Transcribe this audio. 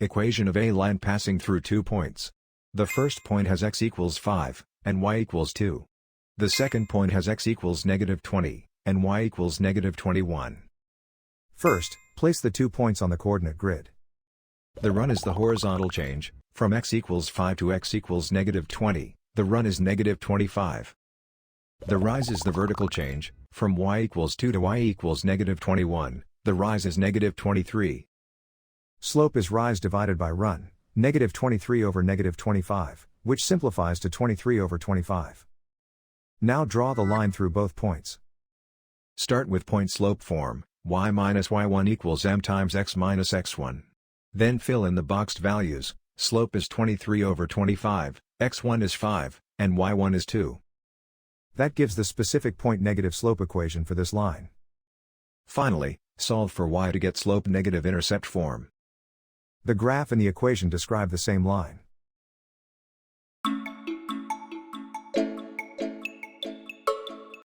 Equation of a line passing through 2 points. The first point has x equals 5, and y equals 2. The second point has x equals -20, and y equals -21. First, place the 2 points on the coordinate grid. The run is the horizontal change, from x equals 5 to x equals -20, the run is -25. The rise is the vertical change, from y equals 2 to y equals -21, the rise is -23. Slope is rise divided by run, -23 over -25, which simplifies to 23 over 25. Now draw the line through both points. Start with point slope form, y minus y1 equals m times x minus x1. Then fill in the boxed values. Slope is 23 over 25, x1 is 5, and y1 is 2. That gives the specific point negative slope equation for this line. Finally, solve for y to get slope negative intercept form. The graph and the equation describe the same line.